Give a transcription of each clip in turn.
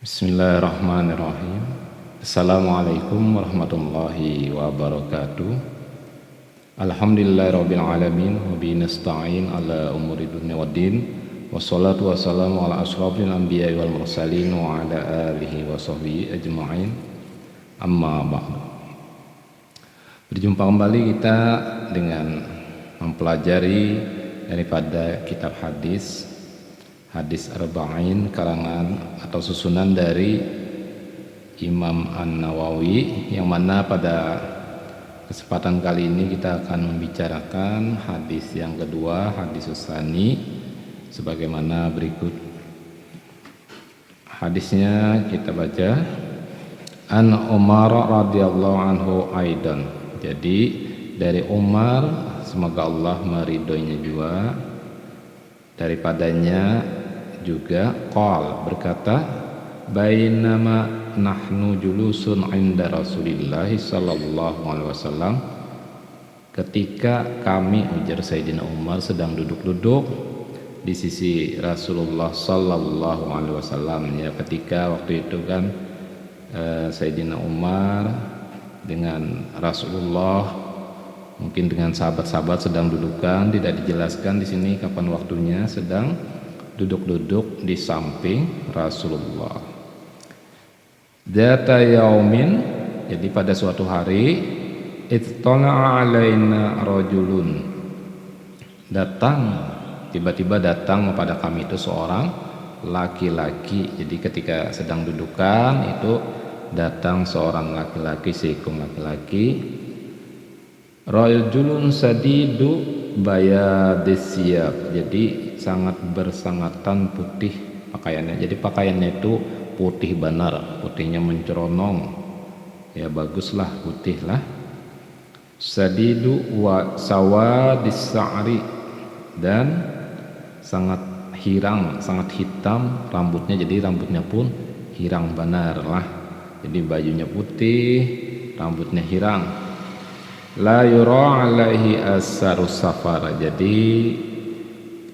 Bismillahirrahmanirrahim. Assalamualaikum warahmatullahi wabarakatuh. Alhamdulillahirabbil alamin wa bihi nasta'in ala umuri dunya waddin. Wassalatu wassalamu ala asyrafil anbiya'i wal mursalin wa ala alihi wa sahbihi ajma'in. Amma ba'du. Berjumpa kembali kita dengan mempelajari daripada kitab hadis Arba'in karangan atau susunan dari Imam An-Nawawi, yang mana pada kesempatan kali ini kita akan membicarakan hadis yang kedua, hadis tsani, sebagaimana berikut. Hadisnya kita baca. An Umar radhiyallahu anhu aidan. Jadi dari Umar, semoga Allah meridhoinya juga, daripadanya juga qal berkata, bainama nahnu julusun inda Rasulillah sallallahu alaihi wasallam, ketika kami, ujar Sayyidina Umar, sedang duduk-duduk di sisi Rasulullah sallallahu alaihi wasallam. Ya, ketika waktu itu kan Sayyidina Umar dengan Rasulullah, mungkin dengan sahabat-sahabat sedang dudukan, tidak dijelaskan di sini kapan waktunya, sedang duduk-duduk di samping Rasulullah. Dzata yaumin, jadi pada suatu hari, ittala'a alaina rajulun, tiba-tiba datang kepada kami itu seorang laki-laki. Jadi ketika sedang dudukan itu datang seorang laki-laki, seekor laki-laki, rajulun sadidu bayadis siyab, jadi sangat bersangatan putih pakaiannya. Jadi pakaiannya itu putih benar, putihnya menceronong, ya baguslah, putih lah. Sadidu wa sawadis sa'ri, dan sangat hirang, sangat hitam rambutnya, jadi rambutnya pun hirang benar lah. Jadi bajunya putih, rambutnya hirang. La yura alaihi asarus safar, jadi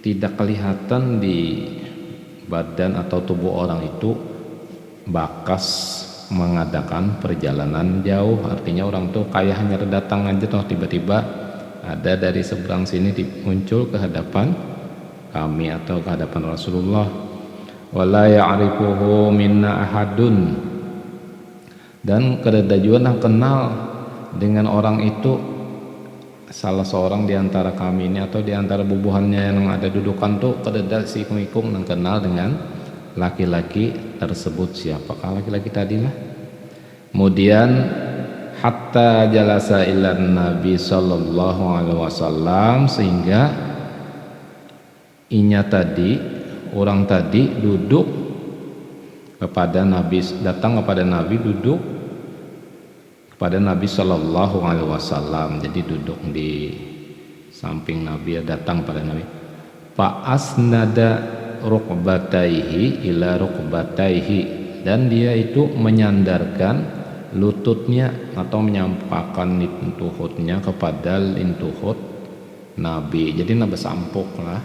tidak kelihatan di badan atau tubuh orang itu bakas mengadakan perjalanan jauh. Artinya orang tuh kayak hanya datang aja, toh tiba-tiba ada dari seberang sini muncul ke hadapan kami atau ke hadapan Rasulullah. Wala ya'rifuhu minna ahadun, dan kedajuan kenal dengan orang itu salah seorang di antara kami ini, atau di antara bubuhannya yang ada dudukan tuh kededak si ikung-ikung dan kenal dengan laki-laki tersebut. Siapakah laki-laki tadi lah. Kemudian hatta jalasa ilan Nabi sallallahu alaihi wasallam, sehingga orang tadi duduk kepada Nabi, datang kepada Nabi, duduk pada Nabi sallallahu alaihi wasallam. Jadi duduk di samping Nabi, datang pada Nabi. Fa asnada rukbataihi ila rukbataihi, dan dia itu menyandarkan lututnya atau menyampaikan lintuhutnya kepada lintuhut Nabi. Jadi Nabi sampuk lah,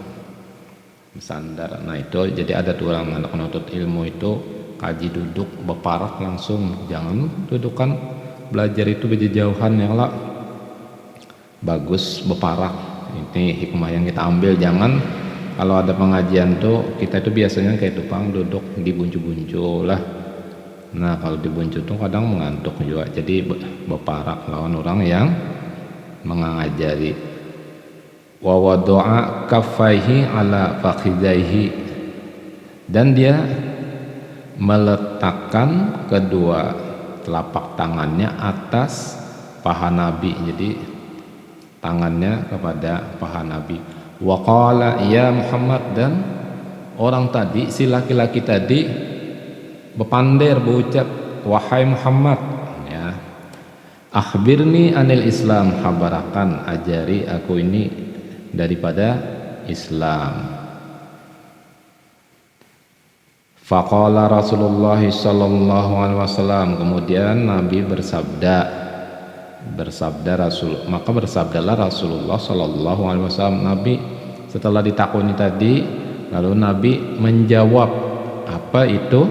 bersandar. Nah itu jadi ada tuh orang anak penuntut ilmu itu kaji duduk beparak langsung, jangan dudukan belajar itu berjauhan ya lah, bagus beparak. Ini hikmah yang kita ambil. Jangan kalau ada pengajian tuh kita itu biasanya kayak tukang duduk di buncu-buncu lah. Nah kalau di buncu tuh kadang mengantuk juga, jadi beparak lawan orang yang mengajari. Wa wada'a kaffaihi ala fakhidaihi, dan dia meletakkan kedua telapak tangannya atas paha Nabi, jadi tangannya kepada paha Nabi. Wa qala ya Muhammad, dan orang tadi, si laki-laki tadi bepander, berucap, wahai Muhammad, ya, akhbirni anil Islam, habarakan, ajari aku ini daripada Islam. Faqala Rasulullah sallallahu alaihi wasallam, kemudian Nabi maka bersabdalah Rasulullah sallallahu alaihi wasallam. Nabi setelah ditakuni tadi, lalu Nabi menjawab, apa itu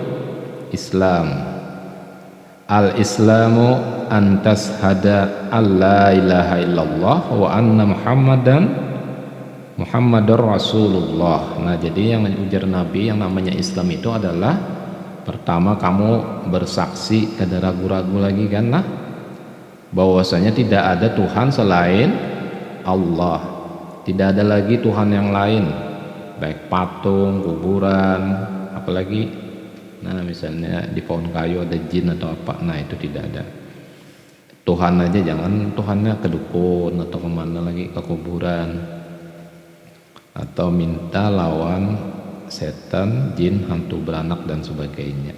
Islam. Al-Islamu antas hada alla ilaha illallah wa anna Muhammadar Rasulullah. Nah, jadi yang ujar Nabi yang namanya Islam itu adalah pertama kamu bersaksi, ada ragu-ragu lagi kan, nah bahwasanya tidak ada Tuhan selain Allah, tidak ada lagi Tuhan yang lain, baik patung, kuburan, apalagi nah misalnya di pohon kayu ada jin atau apa, nah itu tidak ada. Tuhan aja jangan Tuhannya ke dukun atau kemana lagi, ke kuburan atau minta lawan setan, jin, hantu beranak dan sebagainya.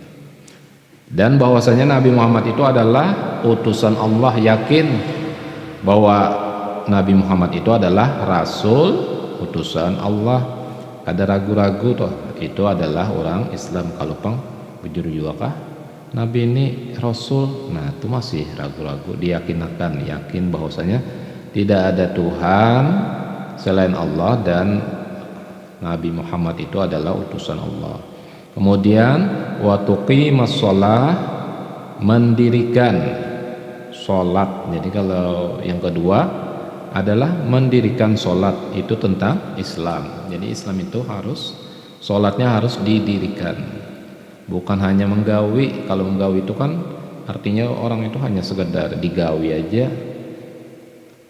Dan bahwasanya Nabi Muhammad itu adalah utusan Allah, yakin bahwa Nabi Muhammad itu adalah Rasul utusan Allah. Ada ragu-ragu toh, itu adalah orang Islam. Kalau bujur juga kah Nabi ini Rasul, nah itu masih ragu-ragu, diyakinkan, yakin bahwasanya tidak ada Tuhan selain Allah dan Nabi Muhammad itu adalah utusan Allah. Kemudian wa tuqimas shalah, mendirikan sholat. Jadi kalau yang kedua adalah mendirikan sholat, itu tentang Islam. Jadi Islam itu harus sholatnya harus didirikan, bukan hanya menggawi. Kalau menggawi itu kan artinya orang itu hanya sekedar digawi aja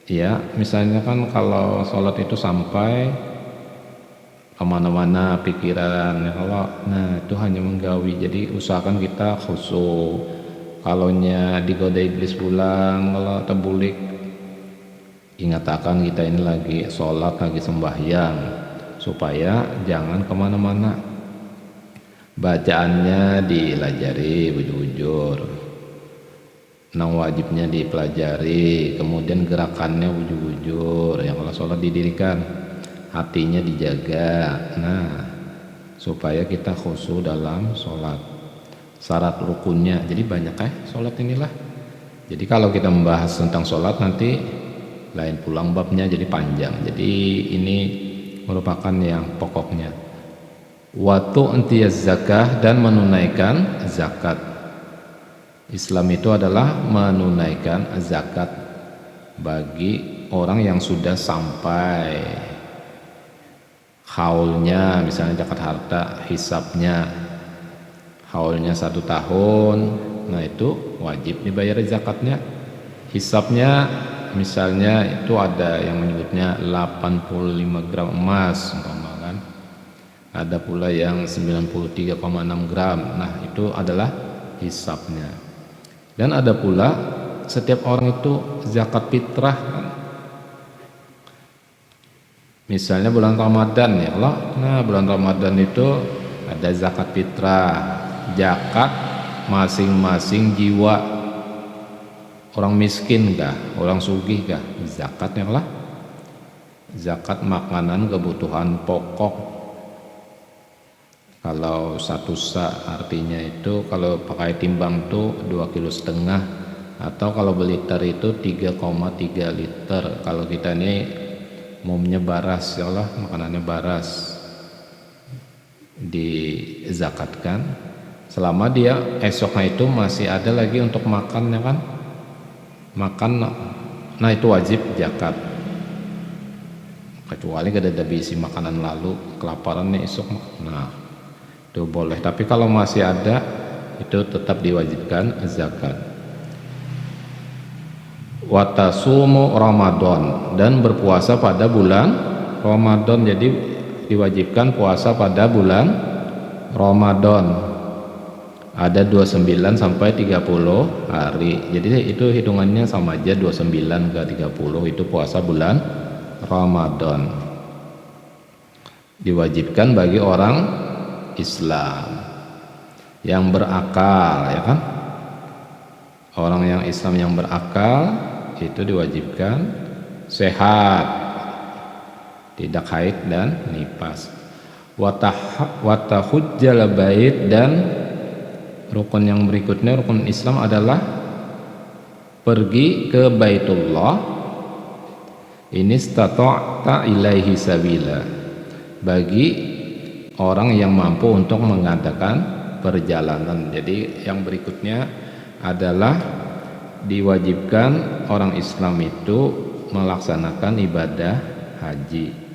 ya. Misalnya kan kalau sholat itu sampai kemana-mana pikiran ya, kalau nah itu hanya menggawi. Jadi usahakan kita khusyuk. Kalaunya digoda iblis pulang, kalau terbulik, ingatkan kita ini lagi sholat, lagi sembahyang, supaya jangan kemana-mana. Bacaannya dilajari bujur-bujur, nang wajibnya dipelajari, kemudian gerakannya bujur-bujur. Yang kalau sholat didirikan, hatinya dijaga, nah supaya kita khusyuk dalam sholat. Syarat rukunnya, jadi banyak sholat inilah. Jadi kalau kita membahas tentang sholat nanti lain pulang babnya, jadi panjang. Jadi ini merupakan yang pokoknya. Watu antiyaz zakah, dan menunaikan zakat. Islam itu adalah menunaikan zakat bagi orang yang sudah sampai haulnya, misalnya zakat harta, hisabnya haulnya 1 tahun, nah itu wajib dibayar zakatnya. Hisabnya misalnya itu ada yang menyebutnya 85 gram emas umpama kan, ada pula yang 93,6 gram, nah itu adalah hisabnya. Dan ada pula setiap orang itu zakat fitrah kan. Misalnya bulan Ramadan ya Allah, nah bulan Ramadan itu ada zakat fitrah, zakat masing-masing jiwa, orang miskin kah, orang sugih kah, zakatnya lah. Zakat makanan kebutuhan pokok, kalau 1 sa artinya itu kalau pakai timbang tuh 2,5 kilo, atau kalau berliter itu 3,3 liter. Kalau kita ini umumnya baras ya Allah, makanannya baras, dizakatkan selama dia esoknya itu masih ada lagi untuk makannya kan, makan, nah itu wajib zakat. Kecuali gak ada isi makanan lalu kelaparannya esok, nah itu boleh. Tapi kalau masih ada itu tetap diwajibkan zakat. Watasumu Ramadan, dan berpuasa pada bulan Ramadan. Jadi diwajibkan puasa pada bulan Ramadan, ada 29 sampai 30 hari. Jadi itu hitungannya sama aja, 29 ke 30 itu puasa bulan Ramadan. Diwajibkan bagi orang Islam yang berakal ya kan. Orang yang Islam yang berakal itu diwajibkan sehat, tidak haid dan nifas. Watahujjal bait, dan rukun yang berikutnya, rukun Islam adalah pergi ke Baitullah, ini stata'ta ilaihi sabila, bagi orang yang mampu untuk mengadakan perjalanan. Jadi yang berikutnya adalah diwajibkan orang Islam itu melaksanakan ibadah haji.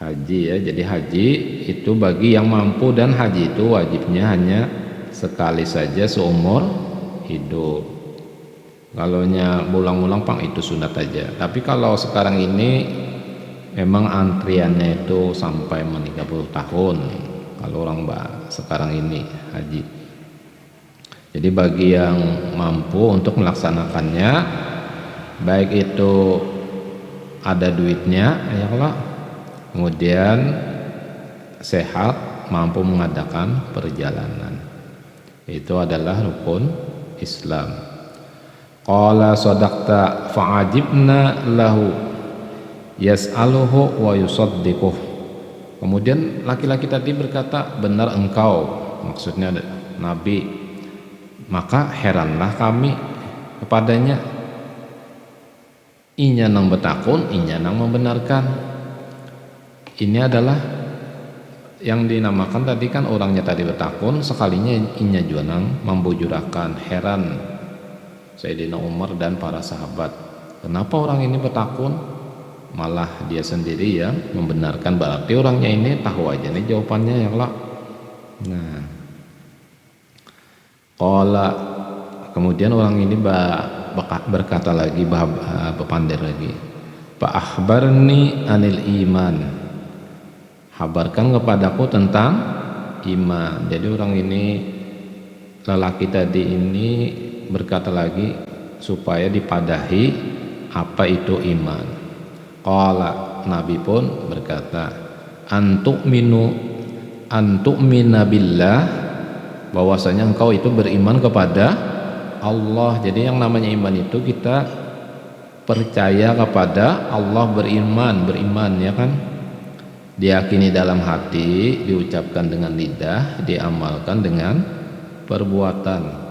Haji ya, jadi haji itu bagi yang mampu, dan haji itu wajibnya hanya sekali saja seumur hidup. Kalau nya ulang-ulang pang itu sunat aja. Tapi kalau sekarang ini memang antriannya itu sampai 30 tahun kalau orang sekarang ini haji. Jadi bagi yang mampu untuk melaksanakannya, baik itu ada duitnya ya Allah, kemudian sehat, mampu mengadakan perjalanan, itu adalah rukun Islam. Qala sadaqta fa'ajibna lahu yas'aluhu wa yusaddiquh. Kemudian laki-laki tadi berkata, benar engkau, maksudnya Nabi, maka heranlah kami kepadanya. Inya nang betakun, inya nang membenarkan. Ini adalah yang dinamakan tadi kan orangnya tadi betakun, sekalinya inya juga nang membujurakan. Heran Sayyidina Umar dan para sahabat, kenapa orang ini betakun, malah dia sendiri yang membenarkan. Berarti orangnya ini tahu aja nih jawabannya ya Allah. Nah, qala, kemudian orang ini berkata lagi, berpandir lagi, fa akhbarni anil iman, habarkan kepadaku tentang iman. Jadi orang ini, lelaki tadi ini berkata lagi supaya dipadahi apa itu iman. Qala, Nabi pun berkata, antu'mina billah, bahwasanya engkau itu beriman kepada Allah. Jadi yang namanya iman itu kita percaya kepada Allah, beriman ya kan, diyakini dalam hati, diucapkan dengan lidah, diamalkan dengan perbuatan.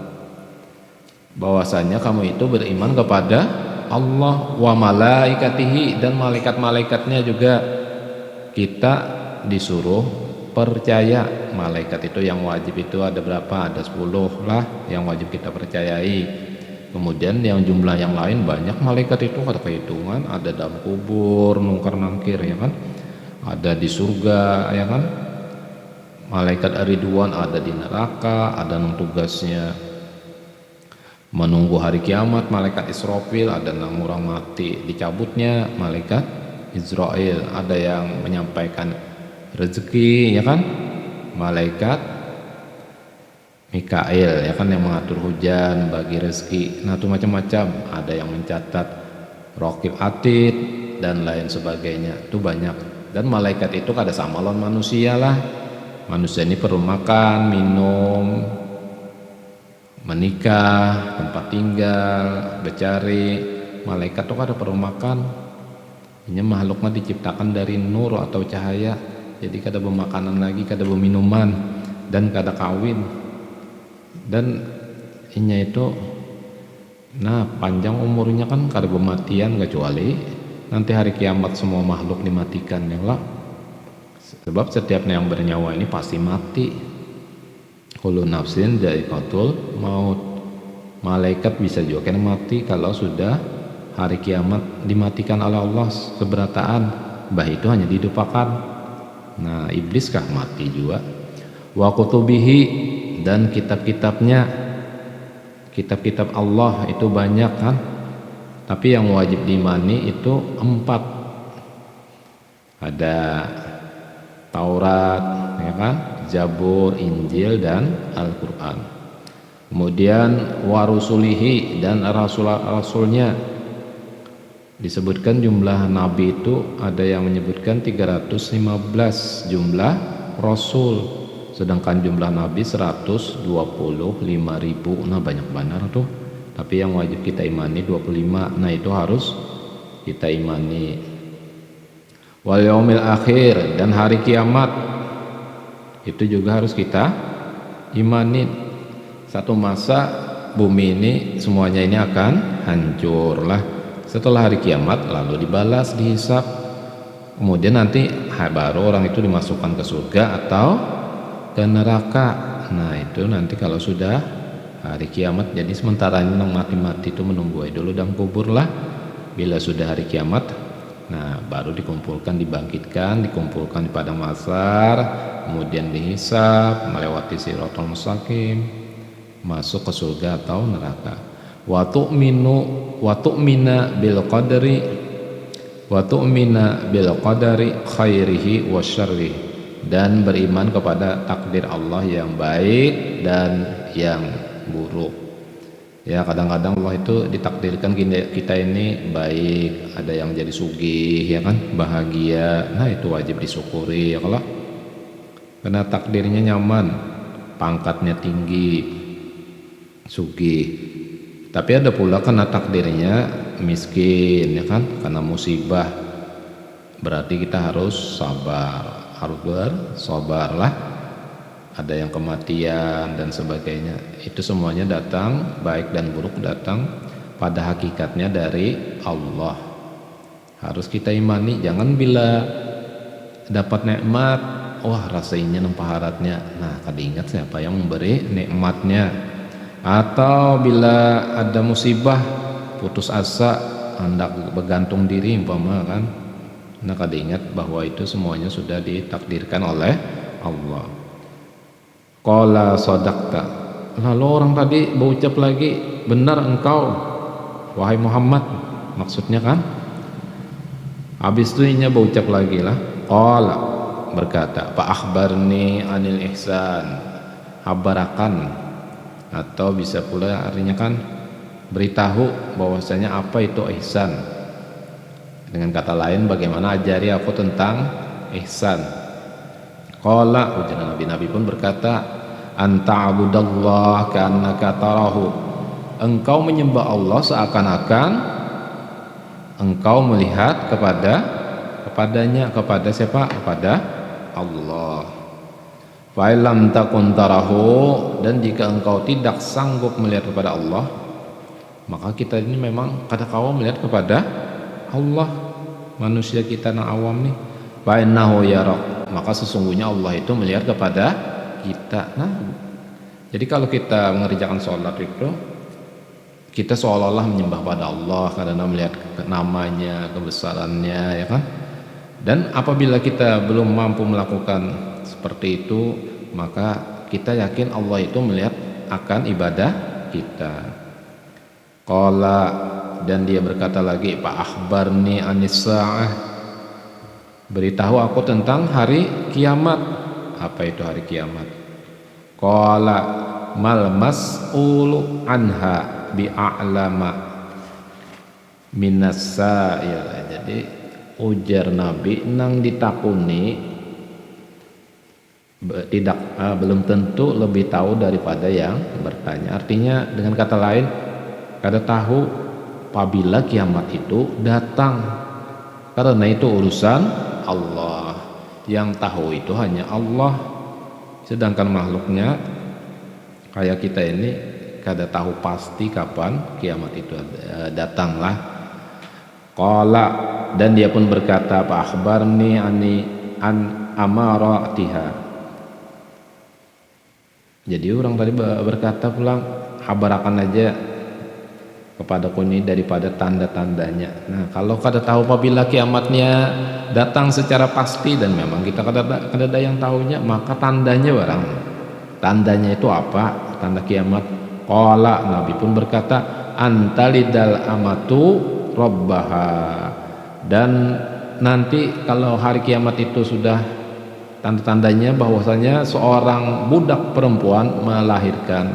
Bahwasanya kamu itu beriman kepada Allah, wa malaikatihi, dan malaikat-malaikatnya juga kita disuruh percaya. Malaikat itu yang wajib itu ada berapa? Ada 10 lah yang wajib kita percayai. Kemudian yang jumlah yang lain banyak malaikat itu, ada kehitungan, ada dalam kubur, nungkar nangkir ya kan, ada di surga ya kan, malaikat Ridwan ada di neraka, ada yang tugasnya menunggu hari kiamat, malaikat Israfil, ada yang orang mati dicabutnya malaikat Israel, ada yang menyampaikan rezeki ya kan, malaikat Mikail ya kan, yang mengatur hujan, bagi rezeki. Nah itu macam-macam, ada yang mencatat Raqib Atid dan lain sebagainya, itu banyak. Dan malaikat itu kada sama lawan manusia lah. Manusia ini perlu makan, minum, menikah, tempat tinggal, bercari. Malaikat itu kada perlu makan. Ini makhluknya diciptakan dari nur atau cahaya, jadi kada bermakanan lagi, kada berminuman, dan kada kawin. Dan inya itu nah panjang umurnya kan, kada bermatian, kecuali nanti hari kiamat semua makhluk dimatikan ya Allah. Sebab setiap yang bernyawa ini pasti mati. Kullu nafsin dha'iqatul maut. Malaikat bisa juga kan mati kalau sudah hari kiamat dimatikan oleh Allah seberataan, bah itu hanya didupakan. Nah iblis kah mati juga. Wa kutubihi, dan kitab-kitabnya, kitab-kitab Allah itu banyak kan, tapi yang wajib diimani itu 4. Ada Taurat ya kan, Zabur, Injil, dan Al-Quran. Kemudian warusulihi, dan rasulnya disebutkan jumlah nabi itu ada yang menyebutkan 315 jumlah rasul, sedangkan jumlah nabi 125.000. Nah banyak benar tuh, tapi yang wajib kita imani 25. Nah itu harus kita imani. Wal yaumil akhir, dan hari kiamat itu juga harus kita imani. Satu masa bumi ini semuanya ini akan hancur lah. Setelah hari kiamat lalu dibalas, dihisap, kemudian nanti baru orang itu dimasukkan ke surga atau ke neraka. Nah itu nanti kalau sudah hari kiamat. Jadi sementara ini mati-mati itu menunggu dulu dalam kubur lah. Bila sudah hari kiamat, nah baru dikumpulkan, dibangkitkan, dikumpulkan di padang mahsyar, kemudian dihisab, melewati Shiratal Mustaqim, masuk ke surga atau neraka. Wa tu'mina bil qadari khairihi wa syarrihi, dan beriman kepada takdir Allah yang baik dan yang buruk. Ya kadang-kadang Allah itu ditakdirkan kita ini baik, ada yang jadi sugih ya kan, bahagia. Nah itu wajib disyukuri ya kalau karena takdirnya nyaman, pangkatnya tinggi, sugih. Tapi ada pula karena takdirnya miskin ya kan, karena musibah. Berarti kita harus sabar, harus bersabar lah. Ada yang kematian dan sebagainya. Itu semuanya datang, baik dan buruk datang pada hakikatnya dari Allah. Harus kita imani. Jangan bila dapat nikmat, wah rasainya nempah haratnya. Nah kadingat siapa yang memberi nikmatnya. Atau bila ada musibah, putus asa, hendak bergantung diri umpama kan. Nah kadingat bahwa itu semuanya sudah ditakdirkan oleh Allah. Qala sadaqta. Lalu orang tadi berucap lagi, benar engkau wahai Muhammad, maksudnya kan. Habis itu inya berucap lagi lah. Qala, berkata, fa akhbarni anil ihsan. Habarakan, atau bisa pula artinya kan beritahu bahwasanya apa itu ihsan. Dengan kata lain, bagaimana ajari aku tentang ihsan. Qala, ujar Nabi pun berkata, anta'budallah ka'annaka tarahu. Engkau menyembah Allah seakan-akan engkau melihat kepadanya. Kepada siapa? Kepada Allah. Fa illam takun tarahu, dan jika engkau tidak sanggup melihat kepada Allah, maka kita ini memang kadang-kala melihat kepada Allah. Manusia kita yang awam nih, fa innahu yarak, maka sesungguhnya Allah itu melihat kepada kita. Nah, jadi kalau kita mengerjakan sholat itu, kita seolah-olah menyembah pada Allah karena melihat namanya, kebesarannya, ya kan? Dan apabila kita belum mampu melakukan seperti itu, maka kita yakin Allah itu melihat akan ibadah kita. Qala, dan dia berkata lagi, fa akhbarni anis sa'ah. Beritahu aku tentang hari kiamat. Apa itu hari kiamat? Qala mal mas'ulu anha bi'a'lama minas sa'il. Jadi ujar Nabi, nang ditakuni belum tentu lebih tahu daripada yang bertanya. Artinya dengan kata lain, kada tahu apabila kiamat itu datang, karena itu urusan Allah. Yang tahu itu hanya Allah, sedangkan makhluknya kayak kita ini kada tahu pasti kapan kiamat itu datanglah. Qala, dan dia pun berkata, fa akhbarni an amaratiha. Jadi orang tadi berkata pulang, habarakan aja kepadaku ini daripada tanda-tandanya. Nah kalau kada tahu apabila kiamatnya datang secara pasti, dan memang kita kada ada yang tahunya, maka tandanya barang. Tandanya itu apa? Tanda kiamat. Qala, Nabi pun berkata, antalidal amatu rabbaha. Dan nanti kalau hari kiamat itu sudah tanda-tandanya bahwasanya seorang budak perempuan melahirkan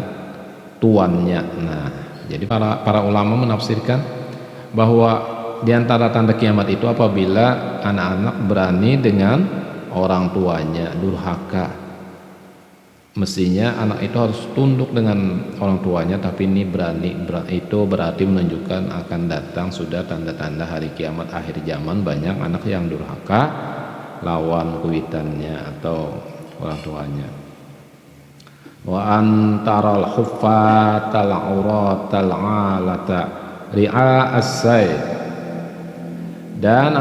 tuannya. Nah, jadi para ulama menafsirkan bahwa di antara tanda kiamat itu apabila anak-anak berani dengan orang tuanya, durhaka. Mestinya anak itu harus tunduk dengan orang tuanya, tapi ini berani itu berarti menunjukkan akan datang sudah tanda-tanda hari kiamat akhir zaman. Banyak anak yang durhaka lawan kuitannya atau orang tuanya. Wa antaral huffatal auratal alata ri'a as-say. Dan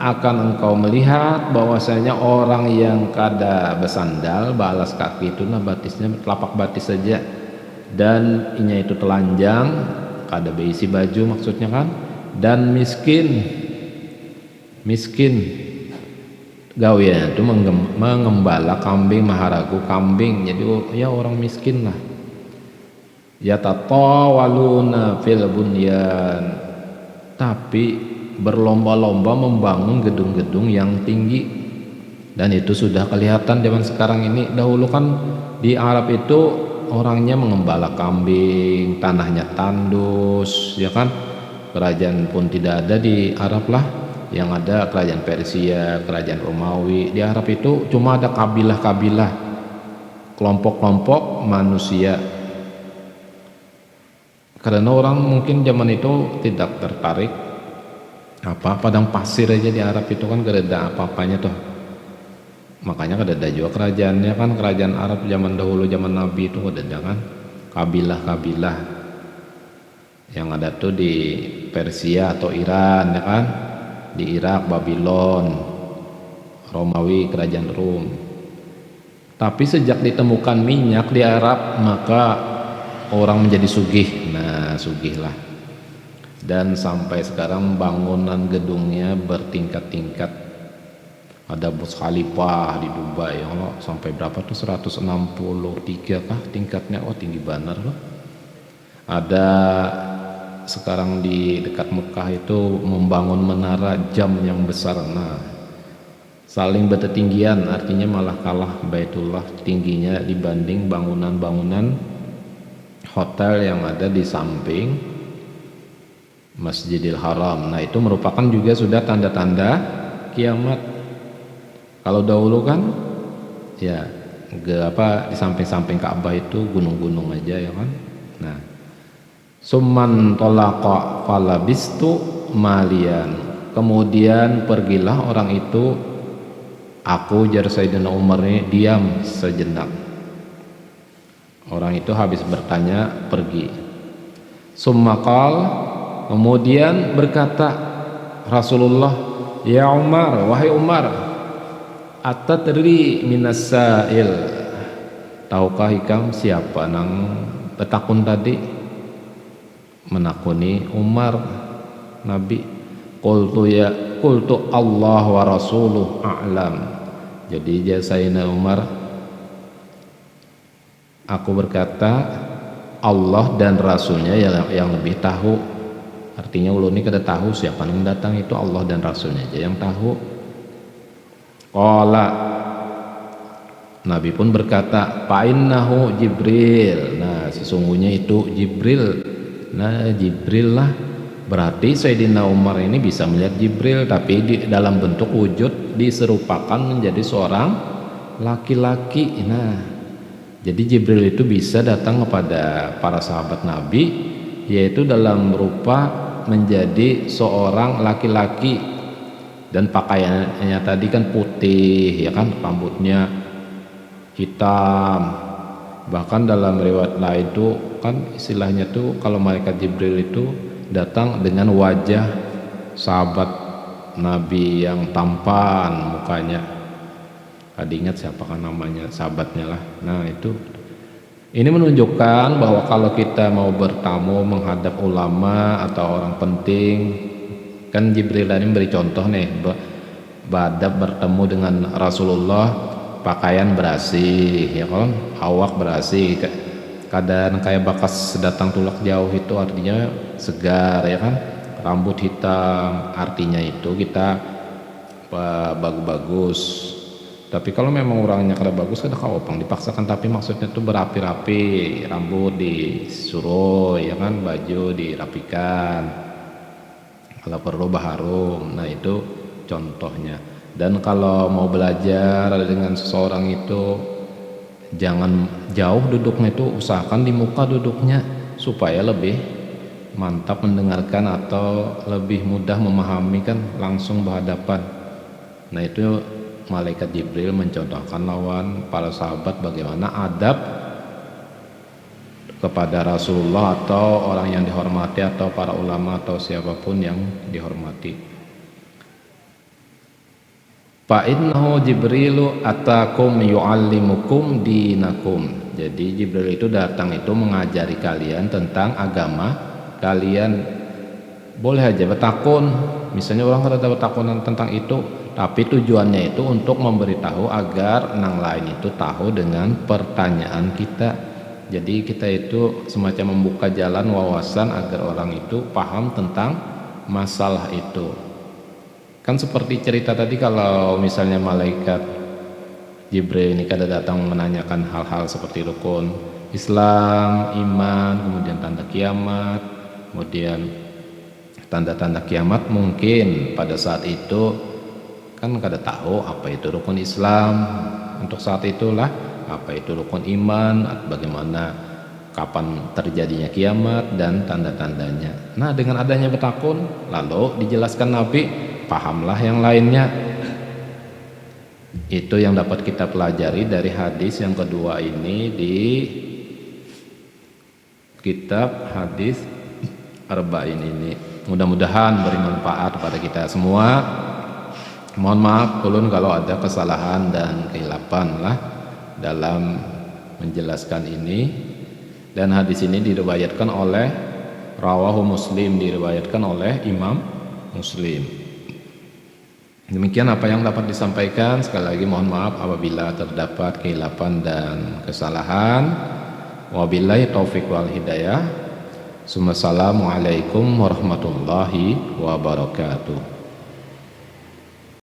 akan engkau melihat bahwasanya orang yang kada bersandal balas kaki itu nah batisnya telapak batis saja dan inya itu telanjang kada berisi baju maksudnya kan, dan miskin gaweannya itu mengembala kambing maharagu kambing, jadi ya orang miskin lah. Yatatawaluna fil bunyan, tapi berlomba-lomba membangun gedung-gedung yang tinggi, dan itu sudah kelihatan zaman sekarang ini. Dahulu kan di Arab itu orangnya mengembala kambing, tanahnya tandus, ya kan. Kerajaan pun tidak ada di Arab lah, yang ada kerajaan Persia, kerajaan Romawi. Di Arab itu cuma ada kabilah-kabilah, kelompok-kelompok manusia. Karena orang mungkin zaman itu tidak tertarik padang pasir aja di Arab itu kan gak ada apa-apanya tuh, makanya gak ada juga kerajaannya kan. Kerajaan Arab zaman dahulu zaman Nabi itu gak ada kan kabilah-kabilah yang ada tuh di Persia atau Iran, ya kan, di Irak Babylon, Romawi kerajaan Rum. Tapi sejak ditemukan minyak di Arab maka orang menjadi sugih. Nah sugih lah, dan sampai sekarang bangunan gedungnya bertingkat-tingkat. Ada Burj Khalifah di Dubai, ya Allah, sampai berapa tuh 163 kah tingkatnya, oh tinggi benar loh. Ada sekarang di dekat Mekah itu membangun menara jam yang besar, nah saling berketinggian, artinya malah kalah Baitullah tingginya dibanding bangunan-bangunan hotel yang ada di samping Masjidil Haram. Nah itu merupakan juga sudah tanda-tanda kiamat. Kalau dahulu kan ya di samping-samping Ka'bah itu gunung-gunung aja, ya kan. Nah summan tolaqa falabistu malian, kemudian pergilah orang itu, aku jar Sayyidina Umar ini diam sejenak. Orang itu habis bertanya pergi. Summakal, kemudian berkata Rasulullah, ya Umar, wahai Umar, atatri minas sa'il, tahukah ikam siapa nang petakun tadi? Menakuni Umar Nabi. Qultu Allah wa rasuluh a'lam. Jadi Sayyidina Umar, aku berkata Allah dan Rasulnya yang lebih tahu. Artinya ulun ini kada tahu siapa yang datang, itu Allah dan Rasulnya aja yang tahu. Qala, Nabi pun berkata, fa innahu Jibril. Nah sesungguhnya itu Jibril. Nah Jibril lah, berarti Sayyidina Umar ini bisa melihat Jibril, tapi dalam bentuk wujud diserupakan menjadi seorang laki-laki. Nah jadi Jibril itu bisa datang kepada para sahabat Nabi, yaitu dalam rupa menjadi seorang laki-laki, dan pakaiannya tadi kan putih, ya kan, rambutnya hitam. Bahkan dalam riwayat lain itu kan istilahnya tuh kalau malaikat Jibril itu datang dengan wajah sahabat Nabi yang tampan mukanya. Ada ingat siapa kan namanya sahabatnya lah. Nah itu, ini menunjukkan bahwa kalau kita mau bertamu menghadap ulama atau orang penting, kan Jibril ini beri contoh nih, badab bertemu dengan Rasulullah, pakaian bersih, ya kan, awak bersih, keadaan kayak bakas datang tulak jauh itu artinya segar, ya kan, rambut hitam artinya itu kita bagus-bagus. Tapi kalau memang orangnya kada bagus kada kaopang dipaksakan, tapi maksudnya itu berapi-rapi, rambut disuruh, ya kan, baju dirapikan, kalau perlu baharum. Nah itu contohnya. Dan kalau mau belajar dengan seseorang itu jangan jauh duduknya, itu usahakan di muka duduknya supaya lebih mantap mendengarkan atau lebih mudah memahami, kan langsung berhadapan. Nah itu malaikat Jibril mencontohkan lawan para sahabat bagaimana adab kepada Rasulullah atau orang yang dihormati atau para ulama atau siapapun yang dihormati. Fa innahu Jibrilu atakum yu'allimukum dinakum. Jadi Jibril itu datang itu mengajari kalian tentang agama kalian. Boleh aja bertakun, misalnya orang ada bertakunan tentang itu, tapi tujuannya itu untuk memberitahu agar orang lain itu tahu dengan pertanyaan kita. Jadi kita itu semacam membuka jalan wawasan agar orang itu paham tentang masalah itu. Kan seperti cerita tadi, kalau misalnya malaikat Jibril ini kada datang menanyakan hal-hal seperti rukun Islam, iman, kemudian tanda kiamat, kemudian tanda-tanda kiamat, mungkin pada saat itu kan kada tahu apa itu rukun Islam untuk saat itulah, apa itu rukun iman, bagaimana kapan terjadinya kiamat dan tanda-tandanya. Nah, dengan adanya bertakun lalu dijelaskan Nabi, pahamlah yang lainnya. Itu yang dapat kita pelajari dari hadis yang kedua ini di kitab hadis Arba'in ini. Mudah-mudahan beri manfaat pada kita semua. Mohon maaf ulun kalau ada kesalahan dan kehilapan lah dalam menjelaskan ini. Dan hadis ini diriwayatkan oleh rawahu Muslim, diriwayatkan oleh Imam Muslim. Demikian apa yang dapat disampaikan. Sekali lagi mohon maaf apabila terdapat kehilapan dan kesalahan. Wabillahi taufiq wal hidayah. Assalamualaikum warahmatullahi wabarakatuh.